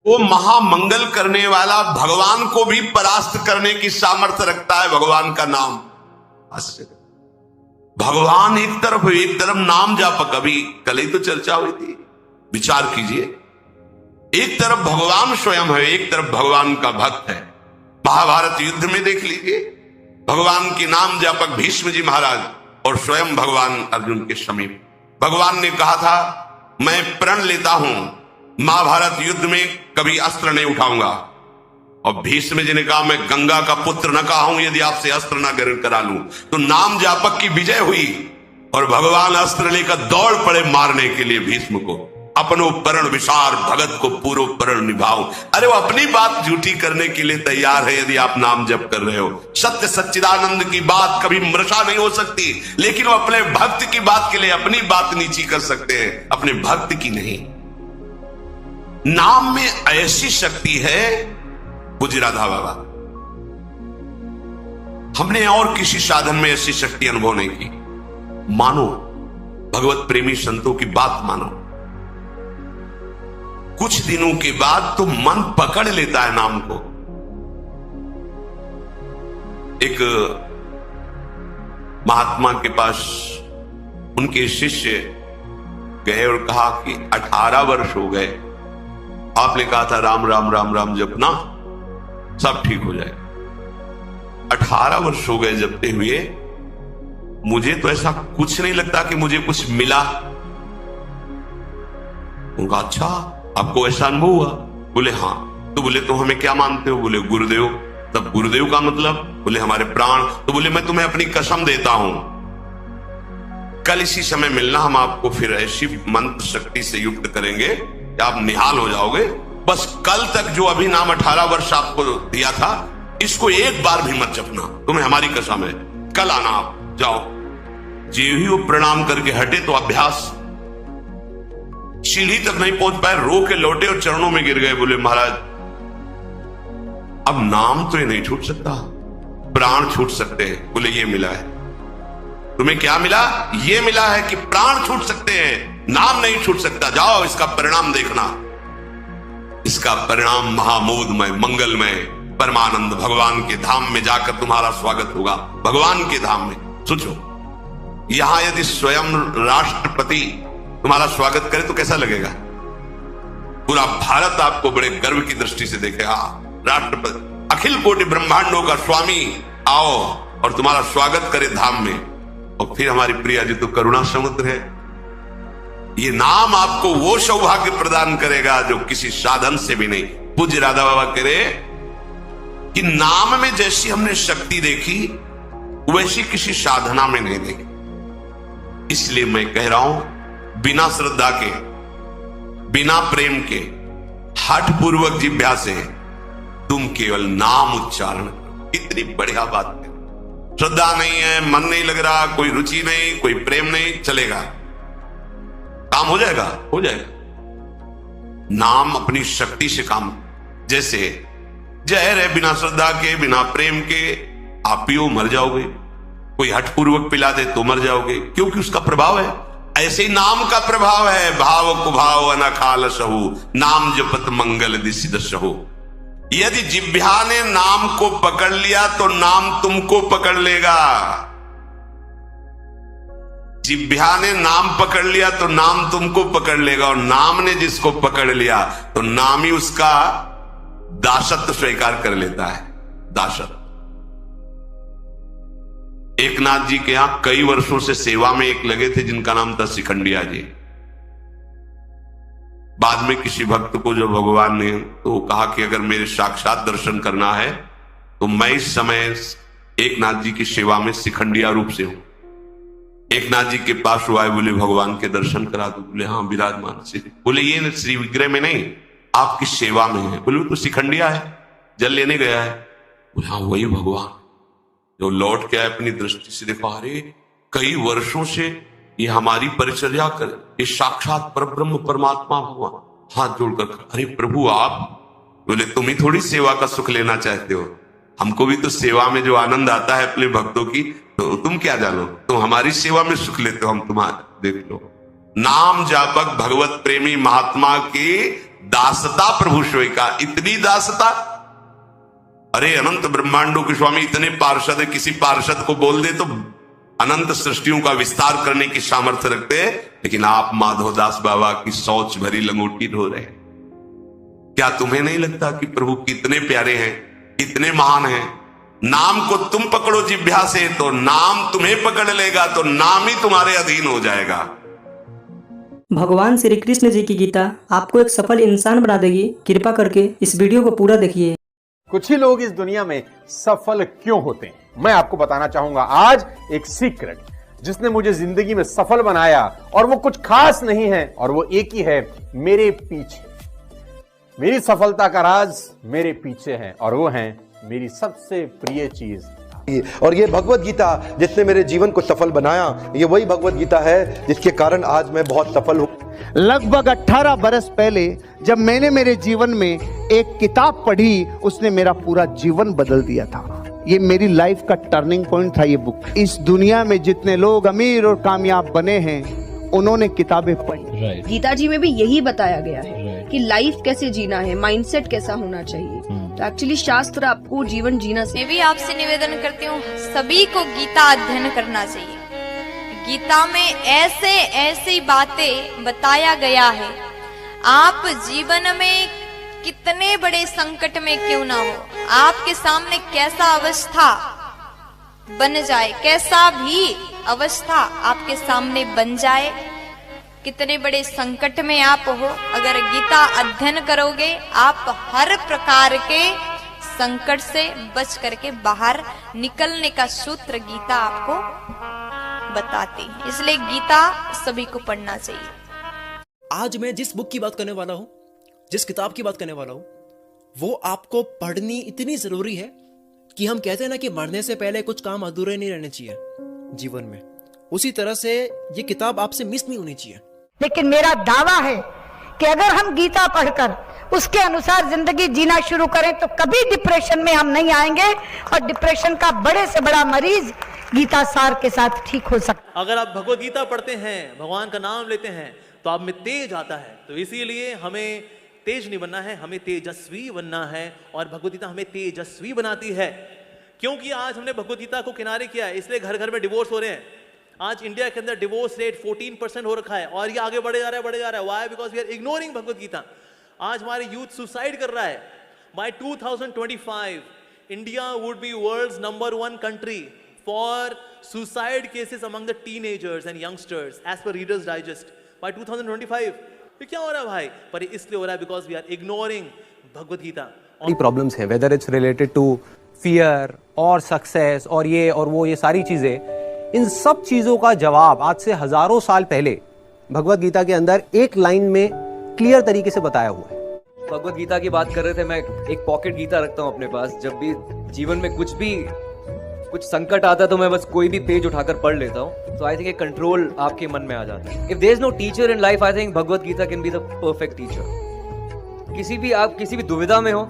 वो महामंगल करने वाला भगवान को भी परास्त करने की सामर्थ्य रखता है। भगवान का नाम आश्चर्य। भगवान एक तरफ नाम जापक। अभी कल ही तो चर्चा हुई थी, विचार कीजिए। एक तरफ भगवान स्वयं है, एक तरफ भगवान का भक्त है। महाभारत युद्ध में देख लीजिए, भगवान के नाम जापक भीष्म जी महाराज और स्वयं भगवान अर्जुन के समीप। भगवान ने कहा था मैं प्रण लेता हूं, महाभारत युद्ध में कभी अस्त्र नहीं उठाऊंगा। और भीष्म जी ने कहा मैं गंगा का पुत्र न कहा हूं यदि आपसे अस्त्र न ग्रहण करा लूं। तो नाम जापक की विजय हुई और भगवान अस्त्र लेकर दौड़ पड़े मारने के लिए भीष्म को। अपनो प्रण विचार भगत को पूरो प्रण निभाओ। अरे वो अपनी बात झूठी करने के लिए तैयार है यदि आप नाम जप कर रहे हो। सत्य सच्चिदानंद की बात कभी मृषा नहीं हो सकती, लेकिन वो अपने भक्त की बात के लिए अपनी बात नीची कर सकते हैं, अपने भक्त की नहीं। नाम में ऐसी शक्ति है, पूज्य राधा बाबा, हमने और किसी साधन में ऐसी शक्ति अनुभव नहीं की। मानो, भगवत प्रेमी संतों की बात मानो, कुछ दिनों के बाद तो मन पकड़ लेता है नाम को। एक महात्मा के पास उनके शिष्य गए और कहा कि 18 वर्ष हो गए, आपने कहा था राम राम राम राम जपना सब ठीक हो जाए। 18 वर्ष हो गए जपते हुए, मुझे तो ऐसा कुछ नहीं लगता कि मुझे कुछ मिला। उनका अच्छा, आपको ऐसा अनुभव हुआ? बोले हाँ। तो बोले तो हमें क्या मानते हो? बोले गुरुदेव। तब गुरुदेव का मतलब? बोले हमारे प्राण। तो बोले मैं तुम्हें अपनी कसम देता हूं, कल इसी समय मिलना, हम आपको फिर ऐसी मंत्र शक्ति से युक्त करेंगे कि आप निहाल हो जाओगे। बस कल तक जो अभी नाम 18 वर्ष आपको दिया था, इसको एक बार भी मत जपना, तुम्हें हमारी कसम है। कल आना, आप जाओ। जो ही वो प्रणाम करके हटे तो अभ्यास, सीढ़ी तक नहीं पहुंच पाए, रो के लौटे और चरणों में गिर गए। बोले महाराज अब नाम तो ये नहीं छूट सकता, प्राण छूट सकते हैं। बोले ये मिला है तुम्हें। क्या मिला? ये मिला है कि प्राण छूट सकते हैं, नाम नहीं छूट सकता। जाओ इसका परिणाम देखना। इसका परिणाम महामोदमय मंगलमय परमानंद भगवान के धाम में जाकर तुम्हारा स्वागत होगा। भगवान के धाम में सोचो, यहां यदि स्वयं राष्ट्रपति तुम्हारा स्वागत करे तो कैसा लगेगा? पूरा भारत आपको बड़े गर्व की दृष्टि से देखेगा। राष्ट्रपति, अखिल कोटि ब्रह्मांडों का स्वामी आओ और तुम्हारा स्वागत करे धाम में। और फिर हमारी प्रिया जी तो करुणा समुद्र है। ये नाम आपको वो सौभाग्य प्रदान करेगा जो किसी साधन से भी नहीं। पूज्य राधा बाबा कह रहे कि नाम में जैसी हमने शक्ति देखी वैसी किसी साधना में नहीं देखी। इसलिए मैं कह रहा हूं, बिना श्रद्धा के, बिना प्रेम के, हठ पूर्वक जिह्वा से तुम केवल नाम उच्चारण करो। कितनी बढ़िया बात है। श्रद्धा नहीं है, मन नहीं लग रहा, कोई रुचि नहीं, कोई प्रेम नहीं, चलेगा, काम हो जाएगा, हो जाएगा। नाम अपनी शक्ति से काम, जैसे जहर है, बिना श्रद्धा के, बिना प्रेम के आप पियो मर जाओगे। कोई हठ पूर्वक पिला दे तो मर जाओगे, क्योंकि उसका प्रभाव है। ऐसे ही नाम का प्रभाव है। भाव कुभाव अनखाल सहु, नाम जपत मंगल दिशि दशहु। यदि जिह्वा ने नाम को पकड़ लिया तो नाम तुमको पकड़ लेगा। जिह्वा ने नाम पकड़ लिया तो नाम तुमको पकड़ लेगा, और नाम ने जिसको पकड़ लिया तो नाम ही उसका दासत्व स्वीकार कर लेता है। दासत्व। एकनाथ जी के यहां कई वर्षों से सेवा में एक लगे थे जिनका नाम था शिखंडिया जी। बाद में किसी भक्त को जो भगवान ने तो कहा कि अगर मेरे साक्षात दर्शन करना है तो मैं इस समय एकनाथ जी की सेवा में शिखंडिया रूप से हूं। एकनाथ जी के पास हुआ है, बोले भगवान के दर्शन करा दो। बोले हाँ विराजमान से। बोले ये श्री विग्रह में नहीं, आपकी सेवा में है। बोले तो शिखंडिया है, जल लेने गया है। बोले हाँ वही भगवान। जो लौट के आए अपनी दृष्टि से देखा, अरे कई वर्षों से ये हमारी परिचर्या कर, ये साक्षात परब्रह्म परमात्मा भगवान। हाथ जोड़कर, अरे प्रभु आप। बोले तुम ही थोड़ी सेवा का सुख लेना चाहते हो, हमको भी तो सेवा में जो आनंद आता है अपने भक्तों की, तो तुम क्या जानो, तुम हमारी सेवा में सुख लेते हो, हम तुम्हारा देख लो। नाम जापक भगवत प्रेमी महात्मा की दासता प्रभु स्वीकार, इतनी दासता। अरे अनंत ब्रह्मांडों के स्वामी इतने पार्षद है, किसी पार्षद को बोल दे तो अनंत सृष्टियों का विस्तार करने की सामर्थ्य रखते हैं, लेकिन आप माधवदास बाबा की सोच भरी लंगोटी ढो रहे हैं। क्या तुम्हें नहीं लगता कि प्रभु कितने प्यारे हैं, कितने महान हैं? नाम को तुम पकड़ो जिह्वा से तो नाम तुम्हें पकड़ लेगा, तो नाम ही तुम्हारे अधीन हो जाएगा। भगवान श्री कृष्ण जी की गीता आपको एक सफल इंसान बना देगी। कृपा करके इस वीडियो को पूरा देखिए। कुछ ही लोग इस दुनिया में सफल क्यों होते हैं, मैं आपको बताना चाहूंगा आज एक सीक्रेट जिसने मुझे जिंदगी में सफल बनाया, और वो कुछ खास नहीं है, और वो एक ही है, मेरे पीछे। मेरी सफलता का राज मेरे पीछे है, और वो है मेरी सबसे प्रिय चीज। और ये भगवत गीता जिसने मेरे जीवन को सफल बनाया, ये वही भगवत गीता है जिसके कारण आज मैं बहुत सफल हूँ। लगभग 18 बरस पहले जब मैंने मेरे जीवन में एक किताब पढ़ी, उसने मेरा पूरा जीवन बदल दिया था। ये मेरी लाइफ का टर्निंग पॉइंट था ये बुक। इस दुनिया में जितने लोग अमीर और कामयाब बने हैं, उन्होंने किताबें पढ़ी। गीता जी में भी यही बताया गया है कि लाइफ कैसे जीना है, माइंडसेट कैसा होना चाहिए। तो एक्चुअली शास्त्र आपको जीवन जीना से। मैं भी आपसे निवेदन करती हूँ, सभी को गीता अध्ययन करना चाहिए। गीता में ऐसे ऐसी बातें बताया गया है, आप जीवन में कितने बड़े संकट में क्यों ना हो, आपके सामने कैसा अवस्था बन जाए, कैसा भी अवस्था आपके सामने बन जाए, कितने बड़े संकट में आप हो, अगर गीता अध्ययन करोगे आप हर प्रकार के संकट से बच करके बाहर निकलने का सूत्र गीता आपको बताती है। इसलिए गीता सभी को पढ़ना चाहिए। आज मैं जिस बुक की बात करने वाला हूं, जिस किताब की बात करने वाला हूं, वो आपको पढ़नी इतनी जरूरी है कि हम कहते हैं ना कि मरने से पहले कुछ काम अधूरे नहीं रहने चाहिए जीवन में, उसी तरह से ये किताब आपसे मिस नहीं होनी चाहिए। लेकिन मेरा दावा है कि अगर हम गीता पढ़कर उसके अनुसार जिंदगी जीना शुरू करें तो कभी डिप्रेशन में हम नहीं आएंगे, और डिप्रेशन का बड़े से बड़ा मरीज गीता सार के साथ ठीक हो सकता। अगर आप भगवत गीता पढ़ते हैं, भगवान का नाम लेते हैं, तो आप में तेज आता है। तो इसीलिए हमें तेज नहीं बनना है, हमें तेजस्वी बनना है, और भगवत गीता हमें तेजस्वी बनाती है। क्योंकि आज हमने भगवत गीता को किनारे किया है, इसलिए घर घर में डिवोर्स हो रहे हैं। आज इंडिया के अंदर डिवोर्स रेट 14% हो रखा है, और ये आगे बढ़े जा रहा है। Why? Because we are ignoring Bhagavad Gita. आज हमारे यूथ सुसाइड कर रहा है। By 2025 India would be world's number 1 country for suicide cases among the teenagers and youngsters as per Reader's Digest by 2025। ये क्या हो रहा है भाई? पर इसलिए हो रहा है because we are ignoring Bhagavad Gita. Problems है, whether it's related to fear और सक्सेस और ये और वो, ये सारी चीजें, इन सब चीजों का जवाब आज से हजारों साल पहले भगवत गीता के अंदर एक लाइन में क्लियर तरीके से बताया हुआ है। भगवत गीता की बात कर रहे थे, मैं एक पॉकेट गीता रखता हूँ अपने पास। जब भी जीवन में कुछ संकट आता है तो मैं बस कोई भी पेज उठाकर पढ़ लेता हूँ। तो आई थिंक एक कंट्रोल आपके मन में आ जाता है। If there is no teacher in life, I think Bhagavad Gita can be the perfect teacher. आप किसी भी दुविधा में हो,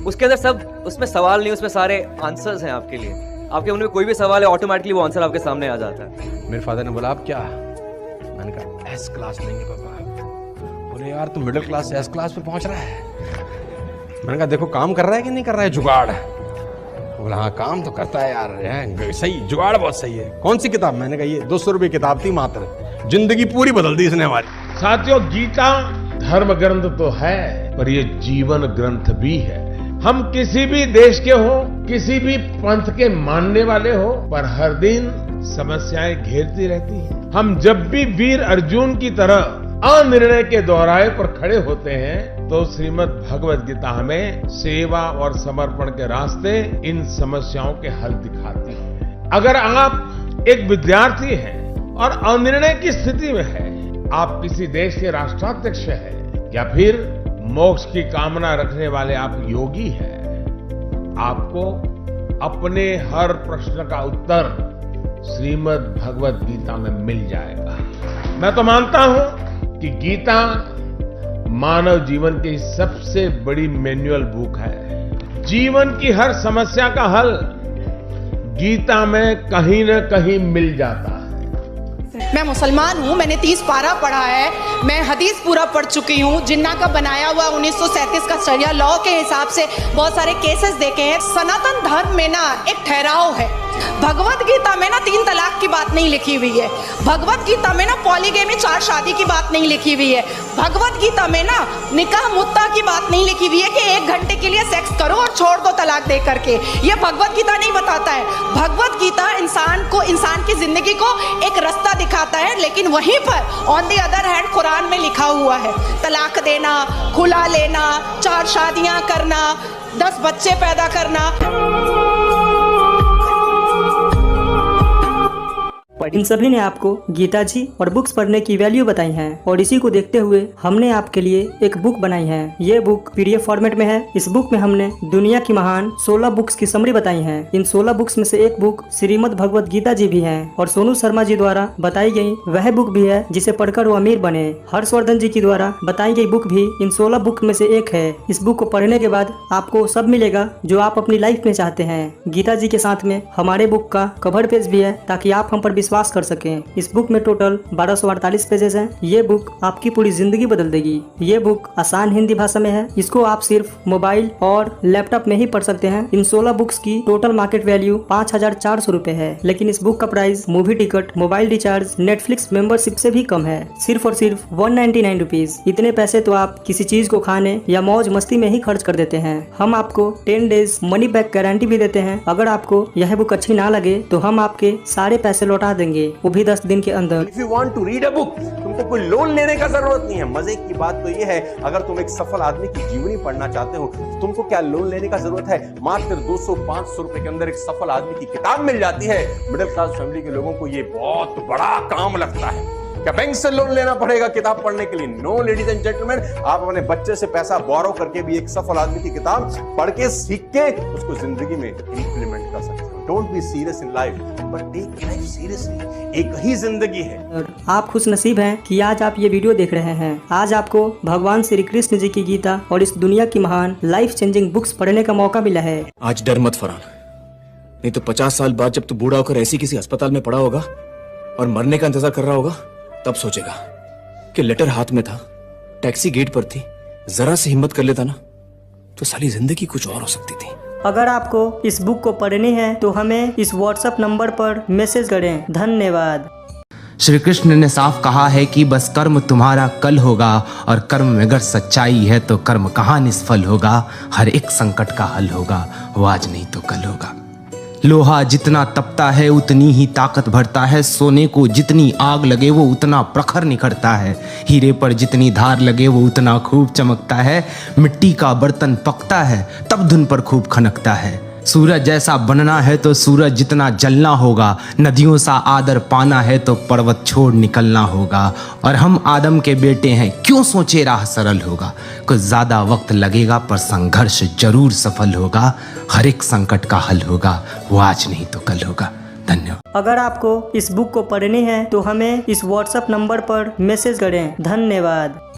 उसके अंदर सब, उसमें सवाल नहीं, उसमें सारे आंसर्स हैं आपके लिए। आपके मन में कोई भी सवाल है, ऑटोमेटिकली वो आंसर आपके सामने आ जाता है। मेरे फादर ने बोला, आप क्या? मैंने कहा एस क्लास लेंगे पापा। बोले यार तू मिडिल क्लास से एस क्लास पे पहुंच रहा है। मैंने कहा देखो काम कर रहा है कि नहीं कर रहा है जुगाड़। बोला हाँ काम तो करता है यार, सही जुगाड़ बहुत सही है। कौन सी किताब? मैंने कहा ये 200 रुपये किताब थी मात्र, जिंदगी पूरी बदल दी इसने हमारी। साथियों, गीता धर्म ग्रंथ तो है, पर ये जीवन ग्रंथ भी है। हम किसी भी देश के हो, किसी भी पंथ के मानने वाले हो, पर हर दिन समस्याएं घेरती रहती हैं। हम जब भी वीर अर्जुन की तरह अनिर्णय के दोहराए पर खड़े होते हैं, तो श्रीमद् भगवत गीता हमें सेवा और समर्पण के रास्ते इन समस्याओं के हल दिखाती है। अगर आप एक विद्यार्थी हैं और अनिर्णय की स्थिति में है, आप किसी देश के राष्ट्राध्यक्ष हैं, या फिर मोक्ष की कामना रखने वाले आप योगी हैं, आपको अपने हर प्रश्न का उत्तर श्रीमद् भगवत गीता में मिल जाएगा। मैं तो मानता हूं कि गीता मानव जीवन की सबसे बड़ी मैनुअल बुक है। जीवन की हर समस्या का हल गीता में कहीं न कहीं मिल जाता है। मैं मुसलमान हूँ, मैंने 30 पारा पढ़ा है, मैं हदीस पूरा पढ़ चुकी हूँ, जिन्ना का बनाया हुआ 1937 का शरिया लॉ के हिसाब से बहुत सारे केसेस देखे हैं। सनातन धर्म में ना एक ठहराव है। भगवत गीता में ना 3 तलाक की बात नहीं लिखी हुई है। भगवत गीता में ना पॉलीगेमी 4 शादी की बात नहीं लिखी हुई है। भगवत गीता में ना निकाह मुत्ता की बात नहीं लिखी हुई है कि 1 घंटे के लिए सेक्स करो और छोड़ दो तलाक दे करके। ये भगवत गीता नहीं बताता है। भगवत गीता इंसान की जिंदगी को एक रास्ता दिखाता है, लेकिन वहीं पर on the other hand Quran में लिखा हुआ है तलाक देना, खुला लेना, 4 शादियां करना, 10 बच्चे पैदा करना। इन सभी ने आपको गीता जी और बुक्स पढ़ने की वैल्यू बताई है और इसी को देखते हुए हमने आपके लिए एक बुक बनाई है। ये बुक पीडीएफ फॉर्मेट में है। इस बुक में हमने दुनिया की महान 16 बुक्स की समरी बताई है। इन 16 बुक्स में से एक बुक श्रीमद् भगवत गीता जी भी है और सोनू शर्मा जी द्वारा बताई गई वह बुक भी है जिसे पढ़कर वो अमीर बने। हर्षवर्धन जी की द्वारा बताई गई बुक भी इन 16 बुक में से एक है। इस बुक को पढ़ने के बाद आपको सब मिलेगा जो आप अपनी लाइफ में चाहते हैं। गीता जी के साथ में हमारे बुक का कवर पेज भी है ताकि आप हम पर विश्वास कर सकें। इस बुक में टोटल 1248 पेजेस हैं। ये बुक आपकी पूरी जिंदगी बदल देगी। ये बुक आसान हिंदी भाषा में है। इसको आप सिर्फ मोबाइल और लैपटॉप में ही पढ़ सकते हैं। इन 16 बुक्स की टोटल मार्केट वैल्यू 5400 रुपए है, लेकिन इस बुक का price movie ticket, mobile recharge, Netflix membership से भी कम है। सिर्फ और सिर्फ 199 रुपीज। इतने पैसे तो आप किसी चीज को खाने या मौज मस्ती में ही खर्च कर देते हैं। हम आपको 10 डेज मनी बैक गारंटी भी देते हैं। अगर आपको यह बुक अच्छी ना लगे तो हम आपके सारे पैसे लौटा देंगे, वो भी 10 दिन के अंदर। If you want to read a book, तुमको कोई लोन लेने का जरूरत नहीं है। मजे की बात तो ये है, अगर तुम एक सफल आदमी की जीवनी पढ़ना चाहते हो तो तुमको क्या लोन लेने का जरूरत है। मात्र 200-500 रुपए के अंदर एक सफल आदमी की किताब मिल जाती है। मिडिल क्लास फैमिली के लोगों को ये बहुत बड़ा काम लगता है। क्या बैंक से लोन लेना पड़ेगा किताब पढ़ने के लिए? नो लेडीज एंड जेंटलमैन, आप अपने बच्चे से पैसा बोरो करके भी एक सफल आदमी की किताब पढ़ के सीख के उसको जिंदगी में इंप्लीमेंट कर सकते हो। Don't be serious in life, but take life seriously. एक ही जिंदगी है। आप खुश नसीब हैं कि आज आप ये वीडियो देख रहे हैं। आज आपको भगवान श्री कृष्ण जी की गीता और इस दुनिया की महान लाइफ चेंजिंग बुक्स पढ़ने का मौका मिला है। आज डर मत फरहान, नहीं तो 50 साल बाद जब तू बूढ़ा होकर ऐसी किसी अस्पताल में पड़ा होगा और मरने का इंतजार कर रहा होगा, तब सोचेगा कि लेटर हाथ में था, टैक्सी गेट पर थी, जरा से हिम्मत कर लेता ना तो साली जिंदगी कुछ और हो सकती थी। अगर आपको इस बुक को पढ़नी है तो हमें इस व्हाट्सएप नंबर पर मैसेज करें। धन्यवाद। श्री कृष्ण ने साफ कहा है कि बस कर्म तुम्हारा कल होगा, और कर्म में अगर सच्चाई है तो कर्म कहाँ निष्फल होगा। हर एक संकट का हल होगा, वो आज नहीं तो कल होगा। लोहा जितना तपता है उतनी ही ताकत भरता है। सोने को जितनी आग लगे वो उतना प्रखर निखरता है। हीरे पर जितनी धार लगे वो उतना खूब चमकता है। मिट्टी का बर्तन पकता है तब धुन पर खूब खनकता है। सूरज जैसा बनना है तो सूरज जितना जलना होगा। नदियों सा आदर पाना है तो पर्वत छोड़ निकलना होगा। और हम आदम के बेटे हैं, क्यों सोचे राह सरल होगा। कुछ ज्यादा वक्त लगेगा पर संघर्ष जरूर सफल होगा। हर एक संकट का हल होगा, वो आज नहीं तो कल होगा। धन्यवाद। अगर आपको इस बुक को पढ़नी है तो हमें इस व्हाट्सएप नंबर पर मैसेज करें। धन्यवाद।